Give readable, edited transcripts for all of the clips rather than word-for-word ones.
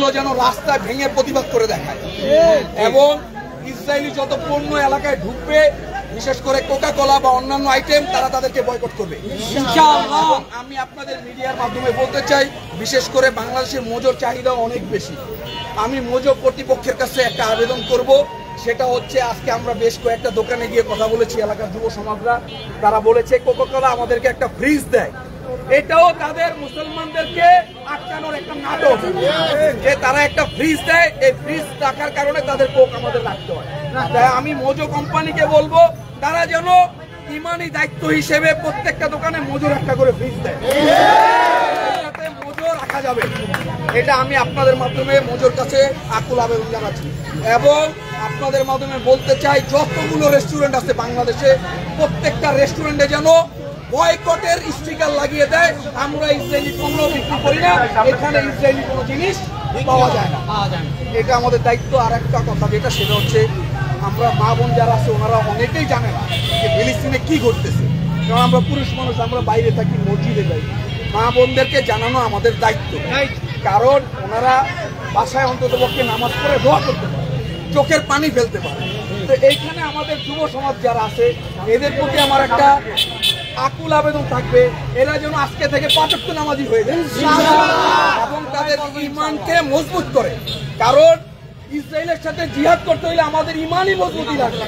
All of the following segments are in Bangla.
এগুলো যেন রাস্তায় ভেঙে প্রতিবাদ করে দেখায় এবং ইসরায়েলি যত পণ্য এলাকায় ঢুকবে বিশেষ করে কোকা কোলা বা অন্যান্য আইটেম তারা তাদেরকে বয়কট করবে ইনশাআল্লাহ। আমি আপনাদের মিডিয়ার মাধ্যমে বলতে চাই, বিশেষ করে বাংলাদেশের মজুর চাহিদা অনেক বেশি। আমি মজুর কর্তৃপক্ষের কাছে একটা আবেদন করব, সেটা হচ্ছে আজকে আমরা বেশ কয়েকটা দোকানে গিয়ে কথা বলেছি এলাকার যুব সমাজরা, তারা বলেছে কোকা কোলা আমাদেরকে একটা ফ্রিজ দেয়। এটাও তাদের মুসলমানদেরকে আটকানোর একটা নাটক, যে তারা একটা ফ্রিজ দেয়, এই ফ্রিজ রাখার কারণে তাদের কোক আমাদের রাখতে হয়। তাই আমি মোজো কোম্পানিকে বলবো তারা যেন ইমানি দায়িত্ব হিসেবে প্রত্যেকটা দোকানে মোজোর একটা করে ফ্রিজ দেয়, যাতে মোজো রাখা যাবে। এটা আমি আপনাদের মাধ্যমে মোজোর কাছে আকুল আবেদন জানাচ্ছি এবং আপনাদের মাধ্যমে বলতে চাই যতগুলো রেস্টুরেন্ট আছে বাংলাদেশে প্রত্যেকটা রেস্টুরেন্টে যেন বয়কটের স্টিকার লাগিয়ে দেয়, আমরা ইসরায়েলি পণ্য বিক্রি করি না, এখানে ইসরায়েলি কোনো জিনিস পাওয়া যায় না। এটা আমাদের দায়িত্ব। আর একটা কথা যেটা, সেটা হচ্ছে আমরা মা বোন যারা আছে ওনারা অনেকেই জানে না যে ফিলিস্তিনে কি ঘটতেছে, কারণ আমরা পুরুষ মানুষ, আমরা বাইরে থাকি, মসজিদে যাই। মা বোনদেরকে জানানো আমাদের দায়িত্ব, কারণ ওনারা বাসায় অন্ততপক্ষে নামাজ পড়ে দোয়া করতে পারে, চোখের পানি ফেলতে পারে। তো এইখানে আমাদের যুব সমাজ যারা আছে এদের প্রতি আমার একটা আকুল আবেদন থাকবে, এরা যেন আজকে থেকে 5 ওয়াক্ত নামাজি হয়ে যায় এবং তাদের ঈমানকে মজবুত করে। কারণ ইসরায়েলের সাথে জিহাদ করতে হলে আমাদের ঈমানই মজবুতি লাগে,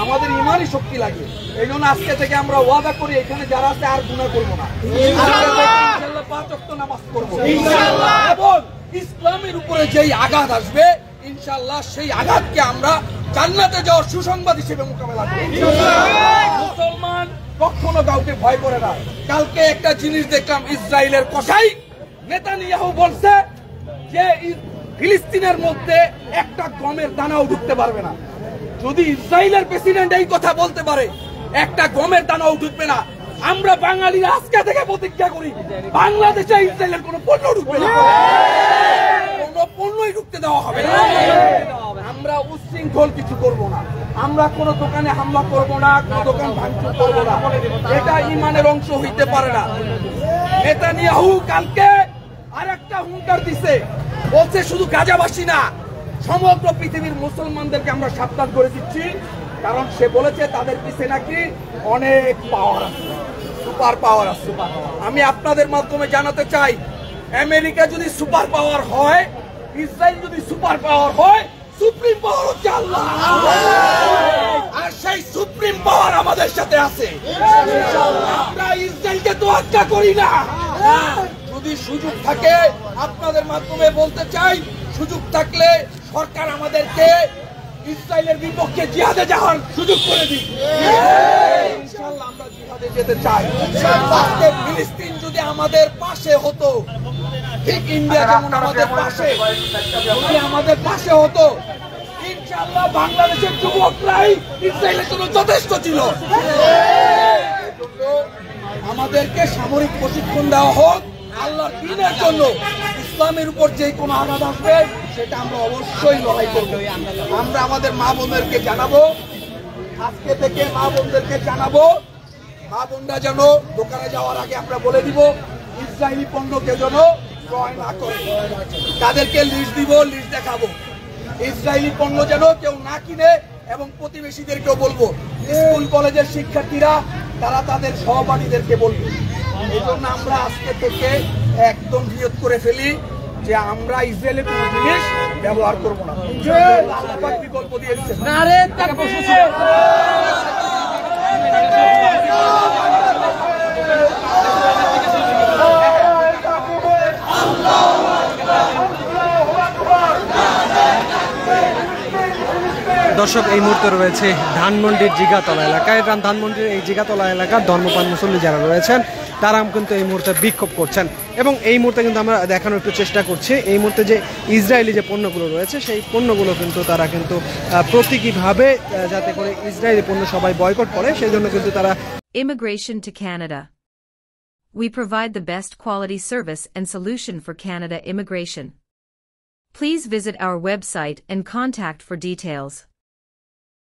আমাদের ঈমানই শক্তি লাগে। এই জন্য আজকে থেকে আমরা ওয়াদা করি এখানে যারা আছে আর গুনাহ করবো না, ইনশাআল্লাহ 5 ওয়াক্ত নামাজ পড়বো ইনশাআল্লাহ। এবং ইসলামের উপরে যেই আঘাত আসবে ইনশাআল্লাহ সেই আঘাতকে আমরা জান্নাতে যাওয়ার সুসংবাদ হিসেবে মোকাবেলা করব ইনশাআল্লাহ। মুসলমান কখনো কাউকে ভয় করে না। কালকে একটা জিনিস দেখলাম, ইসরায়েলের কসাই নেতানিয়াহু বলছে যে ফিলিস্তিনের মধ্যে একটা গমের দানাও ঢুকতে পারবে না। যদি ইসরায়েলের প্রেসিডেন্ট এই কথা বলতে পারে একটা গমের দানাও ঢুকবে না, আমরা বাঙালিরা আজকে থেকে প্রতিজ্ঞা করি বাংলাদেশে ইসরায়েলের কোনো পণ্য ঢুকবে না, কোনো পণ্যই ঢুকতে দেওয়া হবে না। আমরা উচ্ছৃঙ্খল কিছু করব না, আমরা কোনো দোকানে হামলা করব না, কোনো দোকান ভাঙচুর করব না, এটা ঈমানের অংশ হইতে পারে না। নেতানিয়াহু কালকে আরেকটা হুঙ্কার দিছে, বলছে শুধু গাজাবাসী না সমগ্র পৃথিবীর মুসলমানদেরকে আমরা সাবধান করে দিচ্ছি, কারণ সে বলেছে তাদের পিছে নাকি অনেক পাওয়ার আছে, সুপার পাওয়ার আছে। আমি আপনাদের মাধ্যমে জানাতে চাই, আমেরিকা যদি সুপার পাওয়ার হয়, ইসরায়েল যদি সুপার পাওয়ার হয়, সুপ্রিম পাওয়ার হচ্ছে আল্লাহ, আর সেই সুপ্রিম পাওয়ার আমাদের সাথে আছে। আমরা ইসরায়েলকে তোয়াক্কা করি না। যদি সুযোগ থাকে, আপনাদের মাধ্যমে বলতে চাই, সুযোগ থাকলে সরকার আমাদেরকে ইসরায়েলের বিপক্ষে জিহাদে যাওয়ার সুযোগ করে দিই, ইনশাআল্লাহ আমরা জিহাদে যেতে চাই। আজকে ফিলিস্তিন যদি আমাদের পাশে হতো, ঠিক ইন্ডিয়া যেমন আমাদের পাশে, যদি আমাদের পাশে হতো, ইনশাআল্লাহ বাংলাদেশের যুবকরাই ইসরায়েলের জন্য যথেষ্ট ছিল। আমাদেরকে সামরিক প্রশিক্ষণ দেওয়া হোক আল্লাহর দ্বীনের জন্য। ইসলামের উপর যে কোনো আঘাত আসবে সেটা আমরা অবশ্যই লড়াই করব। আমরা আমাদের মা বোনদেরকে জানাবো, আজকে থেকে মা বোনদেরকে জানাবো, মা বোনরা যেন দোকানে যাওয়ার আগে আমরা বলে দিব ইসরায়েলি পণ্যকে যেন ক্রয় না করে। তাদেরকে লিস্ট দিব, লিস্ট দেখাবো, ইসরায়েলি পণ্য যেন কেউ না কিনে। এবং প্রতিবেশীদেরকেও বলবো, স্কুল কলেজের শিক্ষার্থীরা তারা তাদের সহপাঠীদেরকে বলবে। এই জন্য আমরা আজকে থেকে একদম নিয়ত করে ফেলি যে আমরা ইসরায়েলের কোনো জিনিস ব্যবহার করবো না। আল্লাহ বিকল্প দিয়ে দিচ্ছেন। দর্শক এই মুহূর্তে রয়েছে ধানমন্ডির জিগাতলা এলাকায়। ধানমন্ডির এই জিগাতলা এলাকার ধর্মপ্রাণ মুসল্লি যারা রয়েছেন তারা কিন্তু এই মুহূর্তে বিক্ষোভ করছেন এবং এই মুহূর্তে কিন্তু আমরা দেখানোর একটু চেষ্টা করছি এই মুহূর্তে যে ইসরায়েলি যে পণ্যগুলো রয়েছে সেই পণ্যগুলো কিন্তু তারা কিন্তু প্রতীকীভাবে যাতে করে ইসরায়েলি পণ্য সবাই বয়কট করে সেই জন্য কিন্তু তারা Immigration to Canada. We provide the best quality service and solution for Canada immigration. Please visit our website and contact for details.